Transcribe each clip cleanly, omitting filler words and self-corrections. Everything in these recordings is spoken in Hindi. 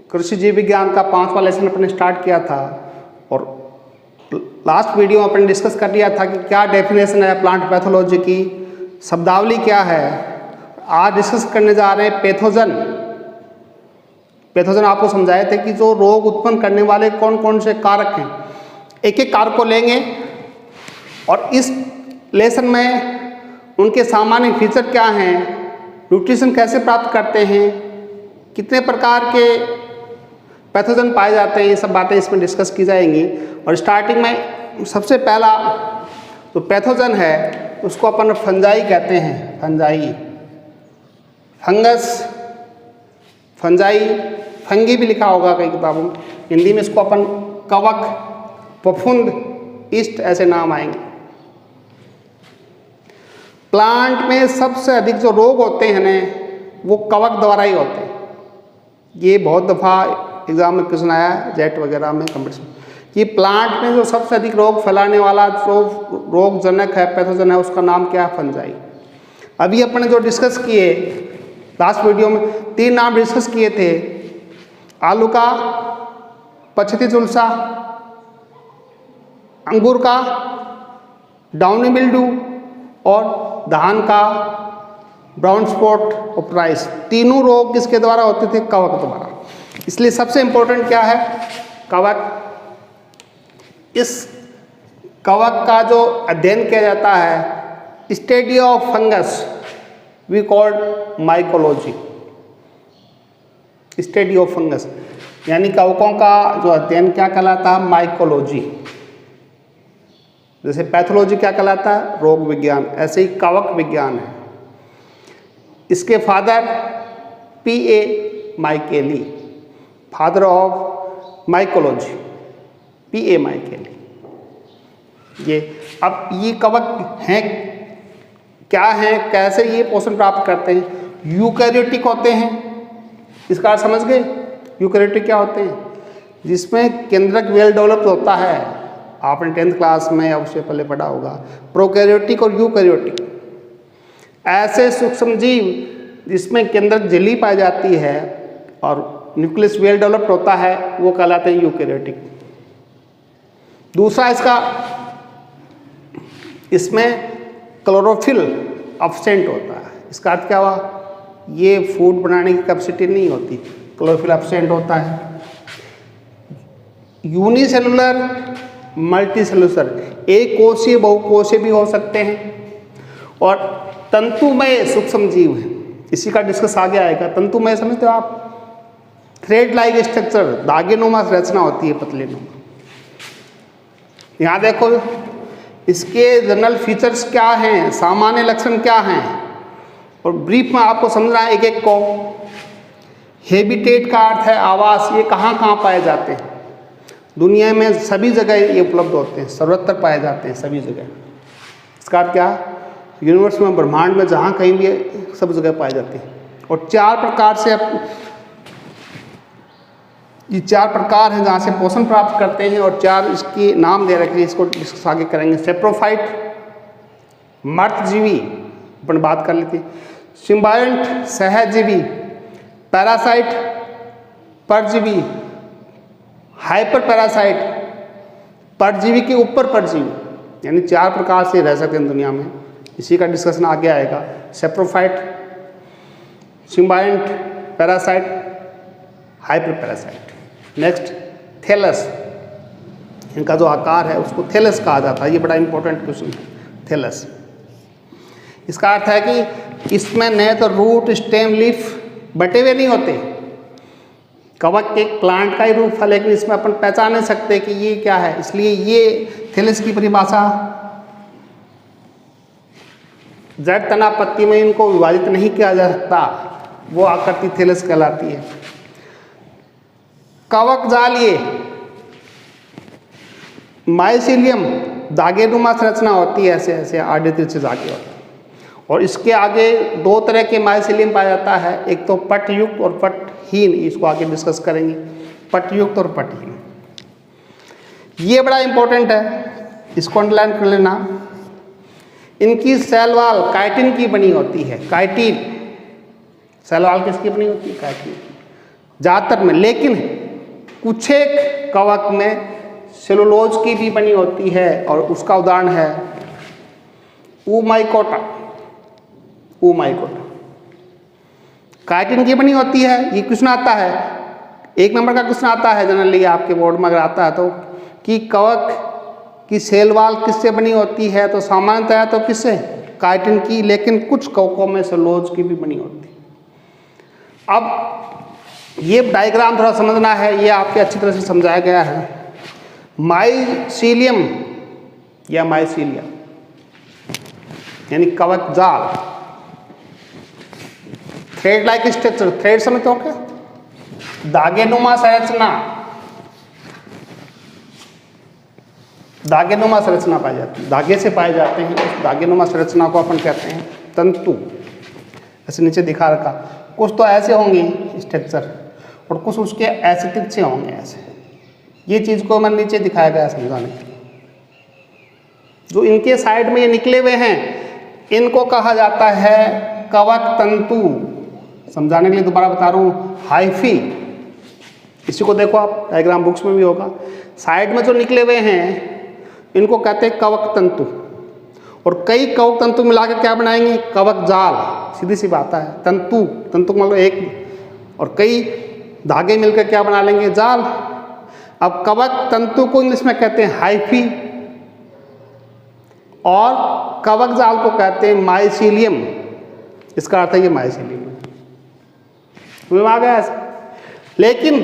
कृषि जीव विज्ञान का 5वां लेसन अपने स्टार्ट किया था और लास्ट वीडियो में अपने डिस्कस कर लिया था कि क्या डेफिनेशन है प्लांट पैथोलॉजी की, शब्दावली क्या है। आज डिस्कस करने जा रहे हैं पैथोजन। पैथोजन आपको समझाए थे कि जो रोग उत्पन्न करने वाले कौन कौन से कारक हैं। एक एक कारक को लेंगे और इस लेसन में उनके सामान्य फीचर क्या हैं, न्यूट्रिशन कैसे प्राप्त करते हैं, कितने प्रकार के पैथोजन पाए जाते हैं, ये सब बातें इसमें डिस्कस की जाएंगी। और स्टार्टिंग में सबसे पहला जो पैथोजन है उसको अपन फंजाई कहते हैं। फंजाई, फंगस, फंजाई, फंगी भी लिखा होगा कई किताबों में। हिंदी में इसको अपन कवक, फफूंद, ईस्ट ऐसे नाम आएंगे। प्लांट में सबसे अधिक जो रोग होते हैं ना वो कवक द्वारा ही होते हैं। ये बहुत दफ़ा एग्जाम में क्वेश्चन आया है, जेट वगैरह में, कंपटीशन। ये प्लांट में जो सबसे अधिक रोग फैलाने वाला जो रोगजनक है, पैथोजन है, उसका नाम क्या है? फंजाई। अभी अपने जो डिस्कस किए लास्ट वीडियो में 3 नाम डिस्कस किए थे, आलू का पछती झुलसा, अंगूर का डाउनी मिल्ड्यू और धान का ब्राउन स्पॉट ऑपराइस। तीनों रोग किसके द्वारा होते थे? कवक द्वारा। इसलिए सबसे इंपॉर्टेंट क्या है? कवक। इस कवक का जो अध्ययन किया जाता है, study of fungus we called mycology. Study of fungus यानी कवकों का जो अध्ययन क्या कहलाता है? माइकोलॉजी। जैसे पैथोलॉजी क्या कहलाता है? रोग विज्ञान। ऐसे ही कवक विज्ञान है। इसके father P.A. माइकेली, father of mycology, P.A. माइकेली। ये अब ये कवक हैं क्या हैं, कैसे ये पोषण प्राप्त करते हैं? यूकैरियोटिक होते हैं। इसका अर्थ समझ गए? यूकैरियोटिक क्या होते हैं? जिसमें केंद्रक वेल डेवलप्ड होता है। आपने 10th क्लास में या उससे पहले पढ़ा होगा। प्रोकैरियोटिक और यूकैरियोटिक ऐसे सूक्ष्म जीव जिसमें केंद्रक झिल्ली पाई जाती है और न्यूक्लियस वेल डेवलप्ड होता है, वो कहलाते हैं यूकैरियोटिक। दूसरा इसमें क्लोरोफिल एब्सेंट होता है। इसका अर्थ क्या हुआ? ये फूड बनाने की कैपेसिटी नहीं होती, क्लोरोफिल एब्सेंट होता है। यूनिसेलुलर, मल्टीसेलुलर, एक कोशीय बहुकोशीय भी हो सकते हैं। और तंतुमय सूक्ष्म जीव हैं, इसी का डिस्कस आगे आएगा। तंतुमय समझते हो आप? थ्रेड लाइक स्ट्रक्चर, धागेनुमा रचना होती है, पतले नुमा। यहाँ देखो इसके जनरल फीचर्स क्या हैं, सामान्य लक्षण क्या हैं, और ब्रीफ में आपको समझना है एक एक को। हैबिटेट का अर्थ है आवास। ये कहाँ कहाँ पाए जाते हैं? दुनिया में सभी जगह ये उपलब्ध होते हैं, सर्वत्र पाए जाते हैं, सभी जगह। इसका अर्थ क्या? यूनिवर्स में, ब्रह्मांड में जहाँ कहीं भी सब जगह पाए जाते हैं। और 4 प्रकार से ये 4 प्रकार हैं जहाँ से पोषण प्राप्त करते हैं, और 4 इसके नाम दे रखे हैं। इसको डिस्कस आगे करेंगे। सेप्रोफाइट, मर्तजीवी, अपन बात कर लेते हैं। सिम्बायंट, सहजीवी। पैरासाइट, परजीवी। हाइपर पैरासाइट, परजीवी के ऊपर परजीवी। यानी 4 प्रकार से रह सकते हैं दुनिया में। इसी का डिस्कशन आगे आएगा। Saprophyte, symbiont, parasite, hyper parasite. Next thallus. इनका जो आकार है उसको थैलस कहा जाता है। ये बड़ा इंपॉर्टेंट क्वेश्चन है, थैलस। इसका अर्थ है कि इसमें न तो रूट, स्टेम, लीफ बटे हुए नहीं होते। कवक के प्लांट का ही रूप है, लेकिन इसमें अपन पहचान नहीं सकते कि ये क्या है। इसलिए ये थैलस की परिभाषा, जड़, तना, पत्ती में इनको विभाजित नहीं किया जा सकता, वो आकृति थैलस कहलाती है। कवक जाल, ये माइसीलियम, धागेनुमा संरचना होती है, ऐसे ऐसे आड़े तिरछे धागे होते हैं। और इसके आगे 2 तरह के माइसीलियम पाया जाता है, एक तो पटयुक्त और पटहीन। इसको आगे डिस्कस करेंगे, पटयुक्त और पटहीन। ये बड़ा इंपॉर्टेंट है, इसको अंडरलाइन कर लेना। इनकी सेल वॉल काइटिन की बनी होती है। काइटिन सेल वॉल किसकी बनी होती है? काइटिन की। ज़्यादातर में, लेकिन कुछ एक कवक में सेलुलोज की भी बनी होती है और उसका उदाहरण है ऊमाइकोटा। काइटिन की बनी होती है। ये क्वेश्चन आता है, 1 नंबर का क्वेश्चन आता है जनरली आपके बोर्ड में अगर आता है तो, कि कवक की सेल वॉल किससे बनी होती है, तो सामान्यतः तो किससे, काइटिन की, लेकिन कुछ कवकों में सेलुलोज की भी बनी होती है। अब ये डायग्राम थोड़ा समझना है, ये आपके अच्छी तरह से समझाया गया है। माइसीलियम या माइसीलिया यानी कवक जाल, थ्रेड लाइक स्ट्रक्चर, थ्रेड समझते हो क्या, धागेनुमा संरचना, धागेनुमा संरचना पाई जाती है, धागे से पाए जाते हैं। उस धागेनुमा संरचना को अपन कहते हैं तंतु। ऐसे नीचे दिखा रखा, कुछ तो ऐसे होंगे स्ट्रक्चर और कुछ उसके ऐसे तिरछे होंगे ऐसे। ये चीज़ को मैंने नीचे दिखाया गया समझाने के लिए। जो इनके साइड में ये निकले हुए हैं इनको कहा जाता है कवक तंतु। समझाने के लिए दोबारा बता रहा हूँ, हाइफी। इसी को देखो आप, डायग्राम बुक्स में भी होगा। साइड में जो निकले हुए हैं इनको कहते हैं कवक तंतु, और कई कवक तंतु मिलाकर क्या बनाएंगे, कवक जाल। सीधी सी बात है, तंतु मतलब एक, और कई धागे मिलकर क्या बना लेंगे, जाल। अब कवक तंतु को इंग्लिश में कहते हैं हाइफी और कवक जाल को कहते हैं माइसीलियम। इसका अर्थ है ये माइसीलियम है, आ गया ऐसे। लेकिन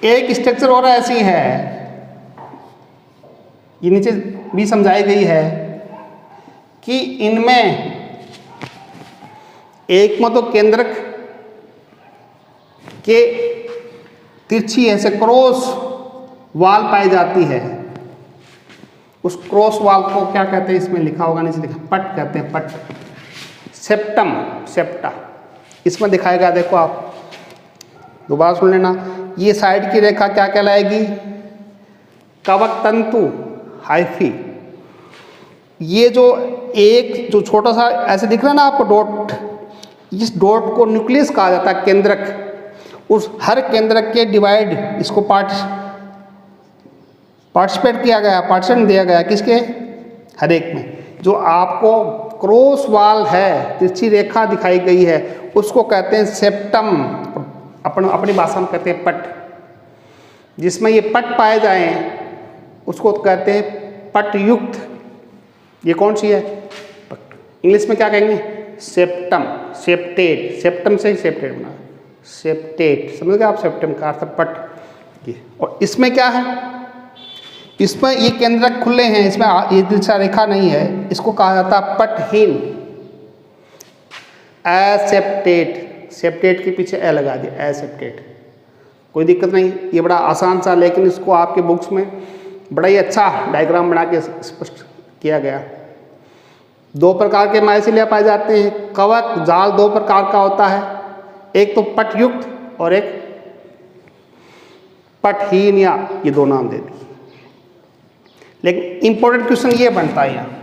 एक स्ट्रक्चर और ऐसी है, ये नीचे भी समझाई गई है, कि इनमें एक में तो केंद्रक के तिरछी ऐसे क्रॉस वाल पाई जाती है। उस क्रॉस वाल को क्या कहते हैं, इसमें लिखा होगा नीचे लिखा, पट कहते हैं, पट, सेप्टम, सेप्टा। इसमें दिखाएगा, देखो आप दोबारा सुन लेना। ये साइड की रेखा क्या कहलाएगी, कवक तंतु, हाइफी। ये जो एक जो छोटा सा ऐसे दिख रहा है ना आपको डॉट, इस डॉट को न्यूक्लियस कहा जाता है, केंद्रक। उस हर केंद्रक के डिवाइड, इसको पार्टिसिपेट किया गया, पार्टिशन दिया गया किसके, हर एक में। जो आपको क्रॉस वाल है, तिरछी रेखा दिखाई गई है, उसको कहते हैं सेप्टम, अपनी भाषा में कहते हैं पट। जिसमें ये पट पाए जाएं उसको कहते हैं पटयुक्त। ये कौन सी है, पट। इंग्लिश में क्या कहेंगे, सेप्टम, सेप्टेट, सेप्टम से ही सेप्टेट बना, सेप्टेट, समझ गए आप, सेप्टम का अर्थ पट। ये और इसमें क्या है, इसमें ये केंद्रक खुले हैं, इसमें ये दिशा रेखा नहीं है, इसको कहा जाता है पटहीन, एसेप्टेट। सेप्टेट के पीछे ए लगा दिया, एसेप्टेट, कोई दिक्कत नहीं। ये बड़ा आसान सा, लेकिन इसको आपके बुक्स में बड़ा ही अच्छा डायग्राम बना के स्पष्ट किया गया। 2 प्रकार के माइसीलिया पाए जाते हैं। कवक जाल 2 प्रकार का होता है, एक तो पटयुक्त और एक पटहीन, या ये 2 नाम दे दिए। लेकिन इंपॉर्टेंट क्वेश्चन ये बनता है यहाँ,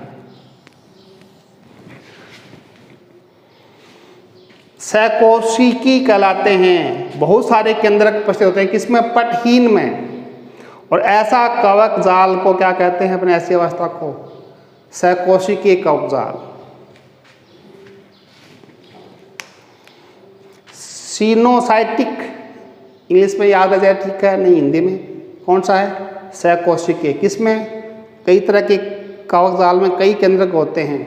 सैकोशिकी कहलाते हैं। बहुत सारे केंद्रक उपस्थित होते हैं किसमें, पटहीन में। और ऐसा कवक जाल को क्या कहते हैं, अपने ऐसी अवस्था को, सैकोशिकी कवक जाल। सीनोसाइटिक इंग्लिश में याद आ जाए, ठीक है, नहीं हिंदी में कौन सा है, सैकोशिकी। किसमें, कई तरह के कवक जाल में कई केंद्रक होते हैं,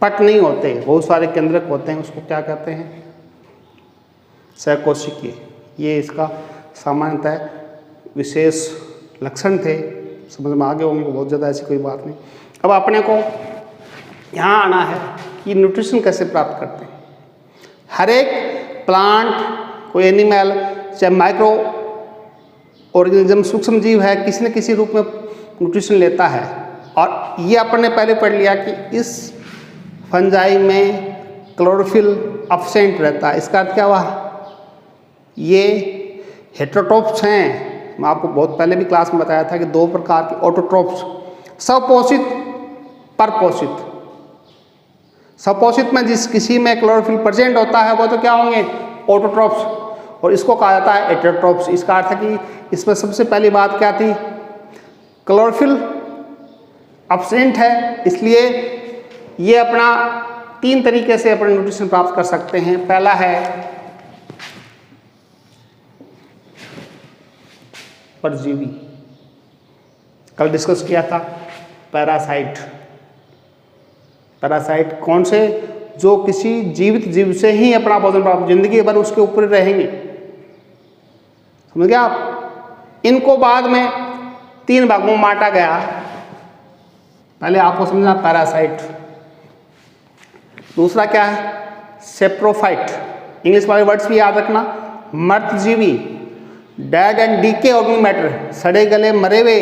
पट नहीं होते, बहुत सारे केंद्रक होते हैं, उसको क्या कहते हैं, सैकोशिकी। ये इसका सामान्यतः विशेष लक्षण थे, समझ में आगे होंगे, बहुत ज़्यादा ऐसी कोई बात नहीं। अब अपने को यहाँ आना है कि न्यूट्रिशन कैसे प्राप्त करते हैं। हर एक प्लांट, कोई एनिमल, चाहे माइक्रो ऑर्गेनिज्म, सूक्ष्म जीव है, किसी न किसी रूप में न्यूट्रिशन लेता है। और ये अपन ने पहले पढ़ लिया कि इस फंजाई में क्लोरोफिल एब्सेंट रहता है। इसका अर्थ क्या हुआ, ये हेटेरोट्रोप्स हैं। मैं आपको बहुत पहले भी क्लास में बताया था कि 2 प्रकार के ऑटोट्रोप्स, स्वपोषित, परपोषित। स्वपोषित में जिस किसी में क्लोरोफिल प्रेजेंट होता है वो तो क्या होंगे, ऑटोट्रोप्स। और इसको कहा जाता है हेटेरोट्रॉप्स। इसका अर्थ है कि इसमें सबसे पहली बात क्या थी, क्लोरोफिल एब्सेंट है, इसलिए ये अपना 3 तरीके से अपने न्यूट्रिशन प्राप्त कर सकते हैं। पहला है परजीवी, कल डिस्कस किया था। पैरासाइट, पैरासाइट कौन से, जो किसी जीवित जीव से ही अपना भोजन प्राप्त, जिंदगी भर उसके ऊपर रहेंगे, समझ गए आप। इनको बाद में 3 भागों में बांटा गया। पहले आपको समझना पैरासाइट, दूसरा क्या है सेप्रोफाइट, इंग्लिश वाले वर्ड्स भी याद रखना। मर्तजीवी, dead and decay organic matter, सड़े गले मरे हुए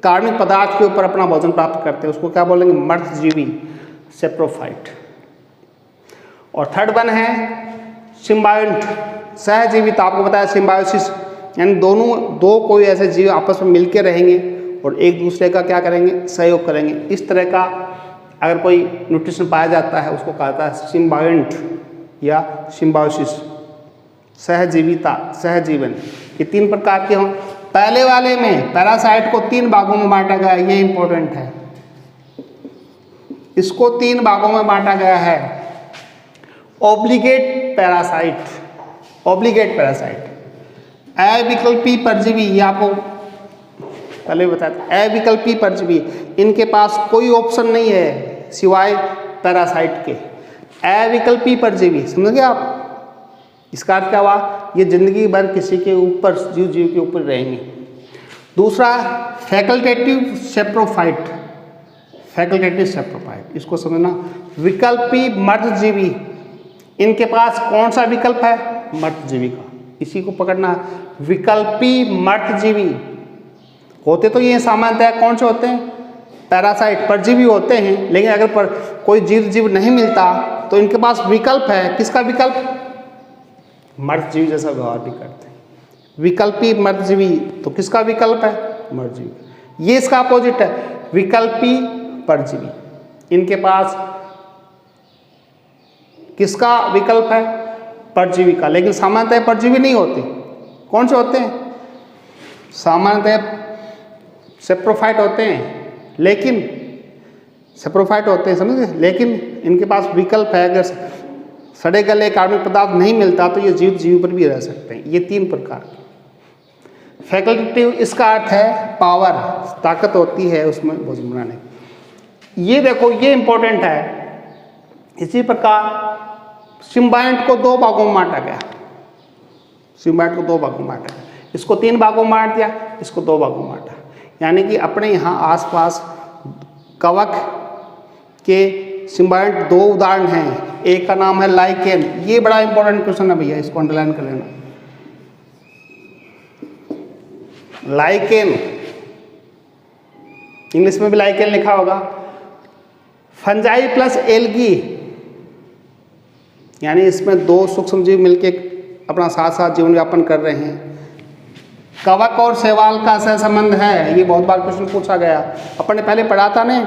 कार्बनिक पदार्थ के ऊपर अपना भोजन प्राप्त करते हैं, उसको क्या बोलेंगे मर्तजीवी, सेप्रोफाइट। और थर्ड वन है सिम्बायोंट, सहजीविता। आपको बताया सिम्बायोसिस, यानी दो कोई ऐसे जीव आपस में मिलकर रहेंगे और एक दूसरे का क्या करेंगे, सहयोग करेंगे। इस तरह का अगर कोई न्यूट्रिशन पाया जाता है उसको कहा जाता है सिम्बायोंट या सिम्बायोसिस, सहजीविता, सहजीवन। ये 3 प्रकार के हों। पहले वाले में पैरासाइट को 3 भागों में बांटा गया, ये इंपॉर्टेंट है, इसको 3 भागों में बांटा गया है। ऑब्लिगेट पैरासाइट, ऑब्लिगेट पैरासाइट, अविकल्पी परजीवी, ये आपको पहले बताया था, अविकल्पी परजीवी, इनके पास कोई ऑप्शन नहीं है सिवाय पैरासाइट के, अविकल्पी परजीवी, समझ गए आप। इसका अर्थ क्या हुआ, ये जिंदगी भर किसी के ऊपर, जीव के ऊपर रहेंगे। दूसरा फैकल्टेटिव सेप्रोफाइट, फैकल्टेटिव सेप्रोफाइट, इसको समझना। विकल्पी मर्दजीवी, इनके पास कौन सा विकल्प है, मर्दजीवी का, इसी को पकड़ना। विकल्पी मर्दजीवी होते तो ये सामान्यतः कौन से होते हैं, पैरासाइट, परजीवी होते हैं, लेकिन अगर कोई जीव नहीं मिलता तो इनके पास विकल्प है। किसका विकल्प, मर्दजीवी जैसा व्यवहार भी करते हैं। विकल्पी मर्दजीवी, तो किसका विकल्प है, मर्दजीवी। ये इसका अपोजिट है विकल्पी परजीवी, इनके पास किसका विकल्प है, परजीवी का, लेकिन सामान्यतः परजीवी नहीं होते। कौन से होते हैं, सामान्यतः सेप्रोफाइट होते हैं, लेकिन सेप्रोफाइट होते हैं, समझे, लेकिन इनके पास विकल्प है। अगर सड़े गले कार्बनिक पदार्थ नहीं मिलता तो ये जीव पर भी रह सकते हैं। ये 3 प्रकार। फैकल्टेटिव, इसका अर्थ है पावर, ताकत होती है उसमें भोजन बनाने की। ये देखो, ये इंपॉर्टेंट है। इसी प्रकार सिम्बायोंट को 2 भागों में बांटा गया, सिम्बायोंट को 2 भागों में बांटा गया, इसको 3 भागों में बांट दिया, इसको 2 भागों में बांटा। यानी कि अपने यहाँ आसपास कवक के सिम्बायोंट 2 उदाहरण हैं। एक का नाम है लाइकेन, ये बड़ा इंपॉर्टेंट क्वेश्चन है भैया, इसको अंडरलाइन कर लेना। लाइकेन, इंग्लिश में भी लाइकेन लिखा होगा। फंजाई प्लस एल्गी, यानी इसमें 2 सूक्ष्म जीव मिलके अपना साथ साथ जीवन यापन कर रहे हैं। कवक और शैवाल का सहसंबंध है, ये बहुत बार क्वेश्चन पूछा गया। अपन ने पहले पढ़ा था ने,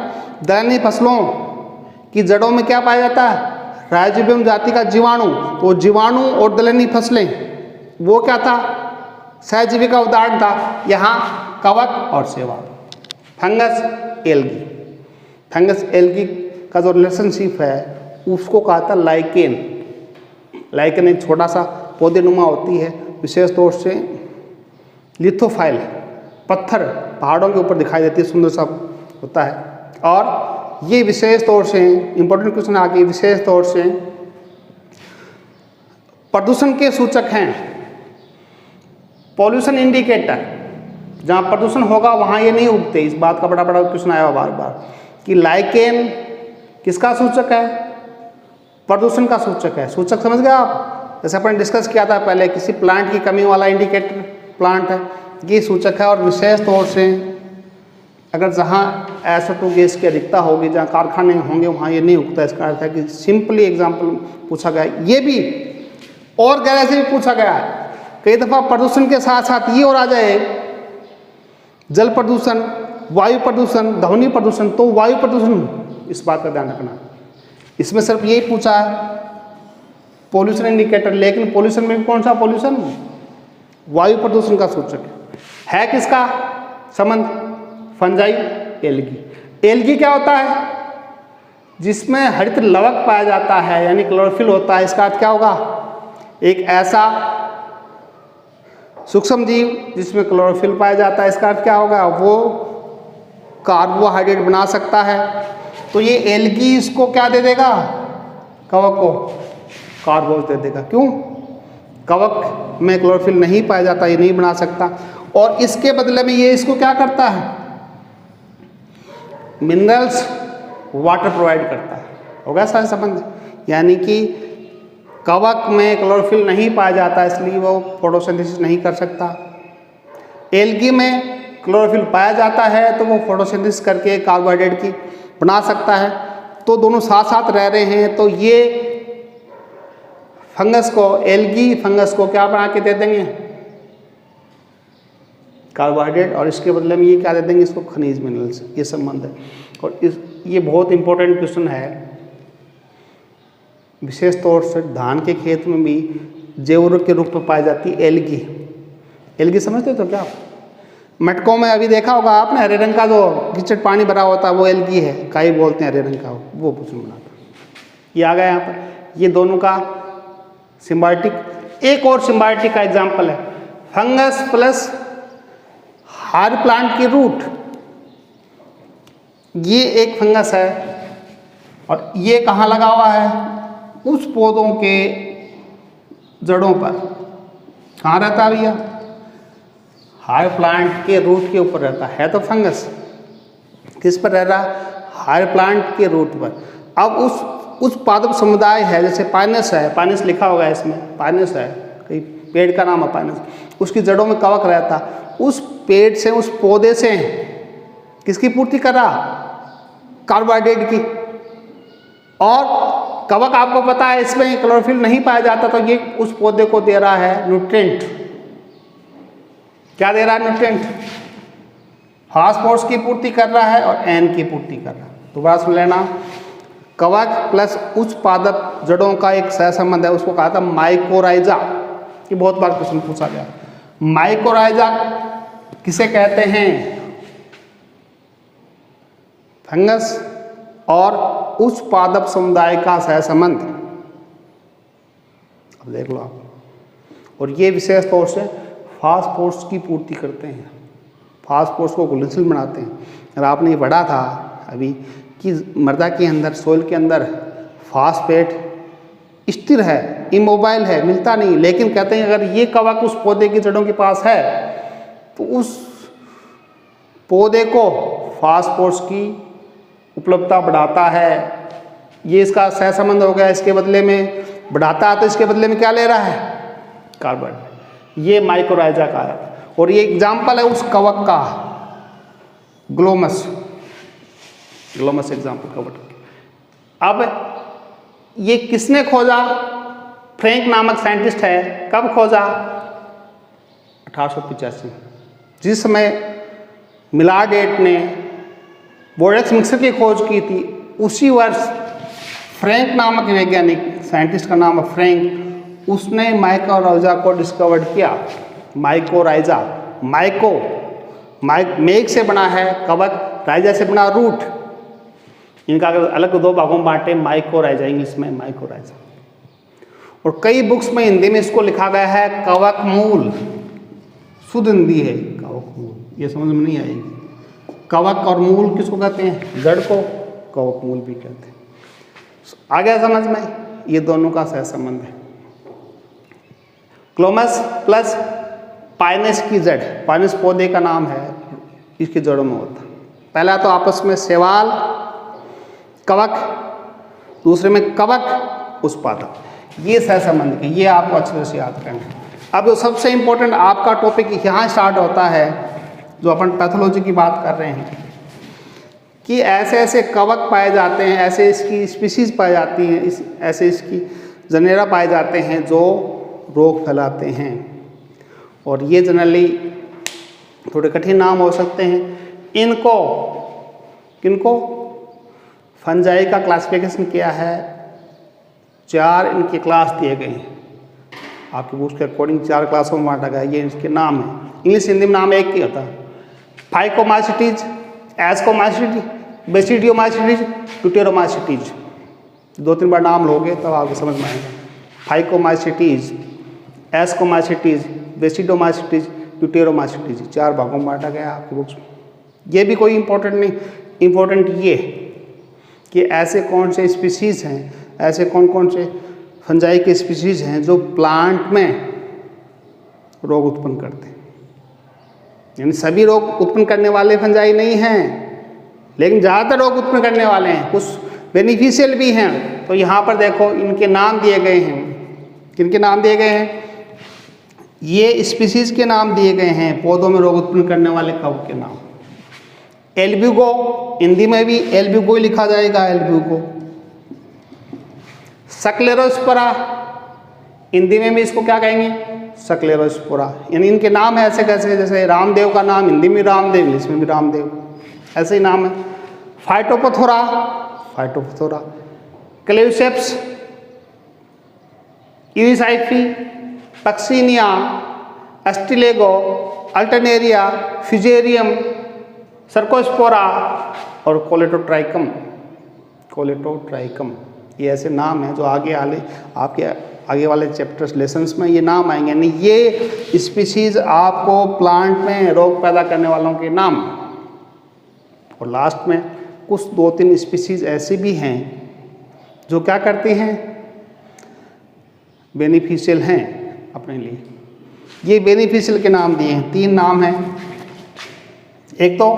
दलहनी फसलों की जड़ों में क्या पाया जाता है, राइजोबियम जाति का जीवाणु। तो जीवाणु और दलहनी फसलें, वो क्या था, सहजीवी का उदाहरण था। यहाँ कवक और शैवाल। फंगस एल्गी, फंगस एल्गी का जो रिलेशनशिप है उसको कहा था लाइकेन। लाइकेन एक छोटा सा पौधेनुमा होती है, विशेष तौर से लिथोफाइल, पत्थर पहाड़ों के ऊपर दिखाई देती है, सुंदर सा होता है। और ये विशेष तौर से, इंपॉर्टेंट क्वेश्चन आगे, विशेष तौर से प्रदूषण के सूचक हैं। पॉल्यूशन इंडिकेटर, जहाँ प्रदूषण होगा वहाँ ये नहीं उगते। इस बात का बड़ा बड़ा क्वेश्चन आया बार बार कि लाइकेन किसका सूचक है, प्रदूषण का सूचक है। सूचक समझ गए आप, जैसे अपन डिस्कस किया था पहले, किसी प्लांट की कमी वाला इंडिकेटर प्लांट है, ये सूचक है। और विशेष तौर से अगर जहाँ SO2 गैस की अधिकता होगी, जहाँ कारखाने होंगे, वहाँ ये नहीं उगता। इसका अर्थ है कि सिंपली एग्जाम्पल पूछा गया। ये भी और गहराई से भी पूछा गया है कई दफ़ा। प्रदूषण के साथ साथ ये और आ जाए, जल प्रदूषण, वायु प्रदूषण, ध्वनि प्रदूषण। तो वायु प्रदूषण, इस बात का ध्यान रखना, इसमें सिर्फ यही पूछा है पोल्यूशन इंडिकेटर, लेकिन पोल्यूशन में भी कौन सा पोल्यूशन? वायु प्रदूषण का सूचक है किसका संबंध? Fungi, algae. एल्गी क्या होता है? जिसमें हरित लवक पाया जाता है, यानी क्लोरोफिल होता है। इसका अर्थ क्या होगा? एक ऐसा सूक्ष्म जीव जिसमें क्लोरोफिल पाया जाता है। इसका अर्थ क्या होगा? वो कार्बोहाइड्रेट बना सकता है। तो ये एल्गी इसको क्या दे देगा? कवक को कार्बोज दे देगा। क्यों? कवक में क्लोरोफिल नहीं पाया जाता, ये नहीं बना सकता। और इसके बदले में ये इसको क्या करता है? मिनरल्स, वाटर प्रोवाइड करता है। होगा सारे संबंध। यानी कि कवक में क्लोरोफिल नहीं पाया जाता, इसलिए वो फोटोसिंथेसिस नहीं कर सकता। एल्गी में क्लोरोफिल पाया जाता है तो वो फोटोसिंथेसिस करके कार्बोहाइड्रेट की बना सकता है। तो दोनों साथ साथ रह रहे हैं। तो ये फंगस को, एल्गी फंगस को क्या बना के दे देंगे? कार्बोहाइड्रेट। और इसके बदले में ये क्या दे देंगे? इसको खनिज, मिनरल्स। ये संबंध है। और ये बहुत इंपॉर्टेंट क्वेश्चन है, विशेष तौर से धान के खेत में भी जैव उर्वरक के रूप में पाई जाती है एल्गी। एल्गी समझते तो क्या? मटकों में अभी देखा होगा आपने, हरे रंग का जो कीचड़ पानी भरा होता है वो एल्गी है, काई बोलते हैं हरे रंग का, वो पोषण बनाता है। ये आ गया यहाँ पर। ये दोनों का सिम्बायोटिक। एक और सिम्बायोटिक का एग्जाम्पल है फंगस प्लस हायर प्लांट की रूट। ये एक फंगस है और ये कहाँ लगा हुआ है? उस पौधों के जड़ों पर। कहाँ रहता है भैया? हायर प्लांट के रूट के ऊपर रहता है। तो फंगस किस पर रह रहा? हायर प्लांट के रूट पर। अब उस पादप समुदाय है, जैसे पाइनस है, पाइनस लिखा होगा इसमें, पाइनस है, कई पेड़ का नाम है पाइनस। उसकी जड़ों में कवक रहता। उस पेड़ से, उस पौधे से किसकी पूर्ति कर रहा? कार्बोहाइड्रेट की। और कवक आपको पता है इसमें क्लोरोफिल नहीं पाया जाता, तो ये उस पौधे को दे रहा है न्यूट्रिएंट। क्या दे रहा है? न्यूट्रिएंट। फास्फोरस की पूर्ति कर रहा है और एन की पूर्ति कर रहा है। दोबारा सुन लेना, कवक प्लस उच्च पादप जड़ों का एक सहसंबंध है, उसको कहा था माइकोराइजा। ये बहुत बार क्वेश्चन पूछा गया। माइकोराइजा किसे कहते हैं? फंगस और उच्च पादप समुदाय का सहसंबंध। अब देख लो आप। और ये विशेष तौर से फास्फोरस की पूर्ति करते हैं, फास्फोरस को घुलनशील बनाते हैं। और आपने ये पढ़ा था अभी कि मृदा के अंदर, सोइल के अंदर फास्फेट स्थिर है, इमोबाइल है, मिलता नहीं। लेकिन कहते हैं अगर ये कवक उस पौधे की जड़ों के पास है तो उस पौधे को फास्फोरस की उपलब्धता बढ़ाता है। ये इसका सहसंबंध हो गया। इसके बदले में बढ़ाता है तो इसके बदले में क्या ले रहा है? कार्बन। ये माइकोराइजा का है। और ये एग्जाम्पल है उस कवक का, ग्लोमस। ग्लोमस एग्जाम्पल कवक। अब ये किसने खोजा? फ्रैंक नामक साइंटिस्ट है। कब खोजा? 1885। जिस समय मिलाडेट ने बोरेक्स मिक्सर की खोज की थी, उसी वर्ष फ्रैंक नामक वैज्ञानिक, साइंटिस्ट का नाम है फ्रैंक, उसने माइकोराइजा को डिस्कवर्ड किया। माइकोराइजा, मेघ से बना है कवक, राइजा से बना रूट। इनका अगर अलग दो भागों में बांटे, माइकोराइजा, इंग्लिश में माइकोराइजा। और कई बुक्स में हिंदी में इसको लिखा गया है कवक मूल। शुद्ध हिंदी है कवक मूल, ये समझ में नहीं आएगी। कवक और मूल किसको कहते हैं? जड़ को कवक मूल भी कहते हैं। आ गया समझ में? ये दोनों का सहसंबंध है। क्लोमस प्लस पाइनस की जड़, पाइनस पौधे का नाम है, इसकी जड़ों में होता। पहला तो आपस में शैवाल कवक, दूसरे में कवक उस पादप। ये सहसंबंध है, ये आपको अच्छे तरह से याद करना है। अब जो सबसे इंपॉर्टेंट आपका टॉपिक यहाँ स्टार्ट होता है, जो अपन पैथोलॉजी की बात कर रहे हैं, कि ऐसे ऐसे कवक पाए जाते हैं, ऐसे इसकी स्पीशीज पाई जाती हैं, ऐसे इसकी जनेरा पाए जाते हैं जो रोग फैलाते हैं। और ये जनरली थोड़े कठिन नाम हो सकते हैं। इनको किनको फंजाई का क्लासिफिकेशन किया है 4 इनके क्लास दिए गए हैं, आपकी बुक्स के अकॉर्डिंग 4 क्लासों में बांटा गया। ये इसके नाम है, इंग्लिश हिंदी में नाम एक ही होता है। फाइकोमाइसीटीज, एस्कोमाइसीटीज, बेसिडियोमाइसीटीज, ट्यूटेरोमाइसीटीज। 2-3 बार नाम लोगे तब आपको समझ में आएगा। फाइकोमाइसीटीज, एस्कोमाइसीटीज, बेसिडोमाइसीटीज, ट्यूटेरोमाइसीटीज, 4 भागों में बांटा गया आपकी बुक्स में। ये भी कोई इंपॉर्टेंट नहीं, इंपॉर्टेंट ये कि ऐसे कौन से स्पीसीज़ हैं, ऐसे कौन कौन से फंजाई के स्पीसीज़ हैं जो प्लांट में रोग उत्पन्न करते हैं। यानी सभी रोग उत्पन्न करने वाले फंजाई नहीं हैं, लेकिन ज़्यादातर रोग उत्पन्न करने वाले हैं, कुछ बेनिफिशियल भी हैं। तो यहाँ पर देखो इनके नाम दिए गए हैं। किनके नाम दिए गए हैं? ये स्पीसीज़ के नाम दिए गए हैं, पौधों में रोग उत्पन्न करने वाले कवक के नाम। एल्ब्यूगो, हिंदी में भी एल्ब्यूगो ही लिखा जाएगा, एल्ब्यूगो। सक्लेरोस्पोरा, हिंदी में भी इसको क्या कहेंगे? सक्लेरोस्पोरा। यानी इनके नाम है ऐसे कैसे, जैसे रामदेव का नाम हिंदी में रामदेव, इंग्लिश में भी रामदेव, ऐसे ही नाम है। Phytophthora, Phytophthora. Claviceps, Erysiphe, Puccinia, Ustilago, Alternaria, Fusarium, Cercospora और कोलेटोट्राइकम। कोलेटोट्राइकम, ये ऐसे नाम हैं जो आगे आगे वाले चैप्टर्स लेसन्स में ये नाम आएंगे। यानी ये स्पीसीज आपको प्लांट में रोग पैदा करने वालों के नाम। और लास्ट में कुछ 2-3 स्पीसीज ऐसी भी हैं जो क्या करती हैं, बेनिफिशियल हैं अपने लिए। ये बेनिफिशियल के नाम दिए हैं, 3 नाम हैं। एक तो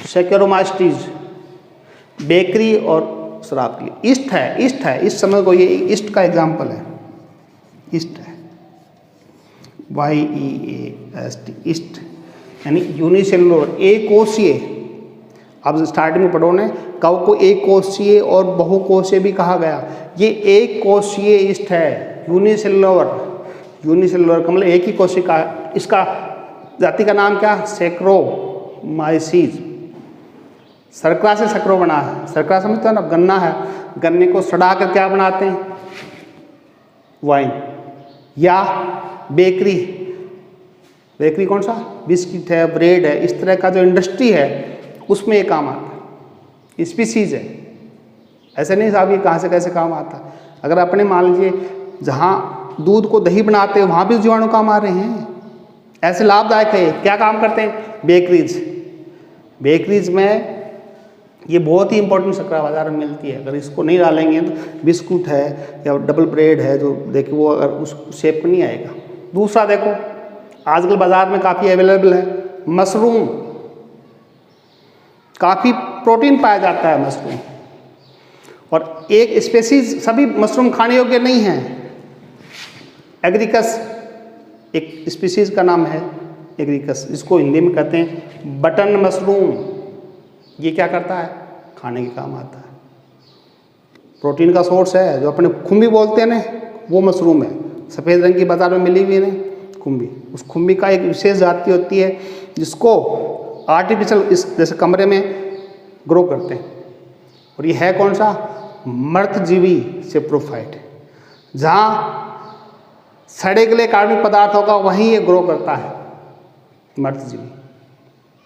सैकेरोमाइसीटीज, बेकरी और शराब के लिए। ईस्ट है, इस समय को ये ईस्ट का एग्जाम्पल है, ईस्ट है, YEAST, ईस्ट यानी यूनिसेलुलर, एक कोशीय। आप स्टार्टिंग में पढ़ो ने, कवक को एक कोशीय और बहुकोशीय भी कहा गया। ये एक कोशीय ईस्ट है, यूनिसेलुलर। यूनिसेलुलर का मतलब एक ही कोशिका। इसका जाति का नाम क्या? सैक्रोमाइसीज। सरकरा से सैक्रो बना है। सरकरा समझते हो ना, गन्ना है, गन्ने को सड़ा कर क्या बनाते हैं? वाइन। या बेकरी, बेकरी कौन सा? बिस्किट है, ब्रेड है, इस तरह का जो इंडस्ट्री है उसमें ये काम आता है। स्पीसीज है, ऐसे नहीं साहब ये कहाँ से कैसे काम आता है। अगर अपने मान लीजिए जहाँ दूध को दही बनाते हैं वहाँ भी जीवाणु काम आ रहे हैं, ऐसे लाभदायक है। क्या काम करते हैं? बेकरीज। बेकरीज में ये बहुत ही इंपॉर्टेंट शर्करा बाजार में मिलती है। अगर इसको नहीं डालेंगे तो बिस्कुट है या डबल ब्रेड है जो देखिए वो अगर उस शेप में नहीं आएगा। दूसरा देखो आजकल बाजार में काफ़ी अवेलेबल है मशरूम, काफ़ी प्रोटीन पाया जाता है मशरूम। और एक स्पेसीज, सभी मशरूम खाने योग्य नहीं है। एग्रिकस एक स्पीसीज का नाम है, एग्रिकस, इसको हिंदी में कहते हैं बटन मशरूम। ये क्या करता है? खाने के काम आता है, प्रोटीन का सोर्स है। जो अपने खुम्बी बोलते हैं ना, वो मशरूम है, सफ़ेद रंग की बाजार में मिली हुई है ना खुम्बी। उस खुम्बी का एक विशेष जाति होती है जिसको आर्टिफिशियल इस जैसे कमरे में ग्रो करते हैं। और ये है कौन सा? मृतजीवी सेप्रोफाइट। जहाँ सड़े गले कार्बनिक पदार्थ होगा वहीं ये ग्रो करता है, मृतजीवी।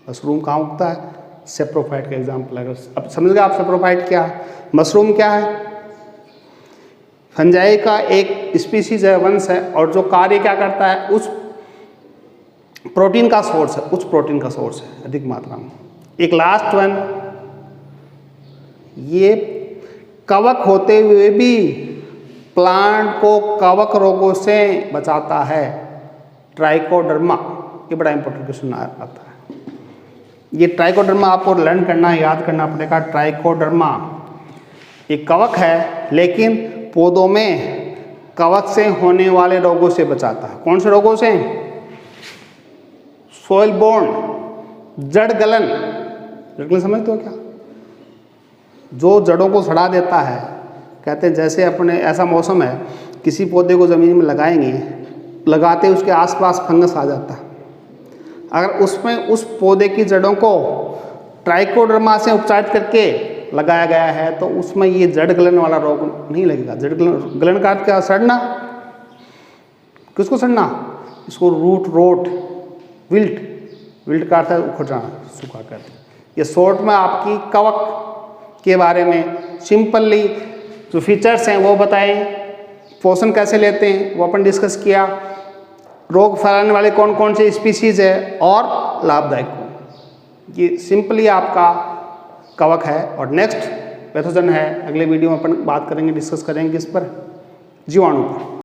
मशरूम कहाँ उगता है? सेप्रोफाइट का एग्जाम्पल है। अब समझ गए आप सेप्रोफाइट क्या है, मशरूम क्या है? फंजाई का एक स्पीसीज है, वंश है, और जो कार्य क्या करता है? उस प्रोटीन का सोर्स है, उस प्रोटीन का सोर्स है अधिक मात्रा में। एक लास्ट वन, ये कवक होते हुए भी प्लांट को कवक रोगों से बचाता है, ट्राइकोडर्मा। ये बड़ा इंपॉर्टेंट क्वेश्चन आता है। ये ट्राइकोडर्मा आपको लर्न करना, याद करना पड़ेगा। ट्राइकोडर्मा एक कवक है लेकिन पौधों में कवक से होने वाले रोगों से बचाता है। कौन से रोगों से? सोइल बोर्न, जड़ गलन। जड़ गलन समझते हो क्या? जो जड़ों को सड़ा देता है। कहते हैं जैसे अपने ऐसा मौसम है, किसी पौधे को ज़मीन में लगाएंगे, लगाते उसके आसपास फंगस आ जाता है। अगर उसमें उस पौधे की जड़ों को ट्राइकोडर्मा से उपचारित करके लगाया गया है तो उसमें ये जड़ गलन वाला रोग नहीं लगेगा। जड़ गलन का अर्थ क्या? सड़ना। किसको सड़ना? इसको रूट रोट विल्ट, विल्ट का अर्थ है उखड़ जाना, सूखा कहते हैं। ये शॉर्ट में आपकी कवक के बारे में सिंपली जो फीचर्स हैं वो बताए, पोषण कैसे लेते हैं वो अपन डिस्कस किया, रोग फैलाने वाले कौन कौन से स्पीसीज है और लाभदायक कौन। ये सिंपली आपका कवक है। और नेक्स्ट पैथोजन है, अगले वीडियो में अपन बात करेंगे, डिस्कस करेंगे इस पर, जीवाणु पर।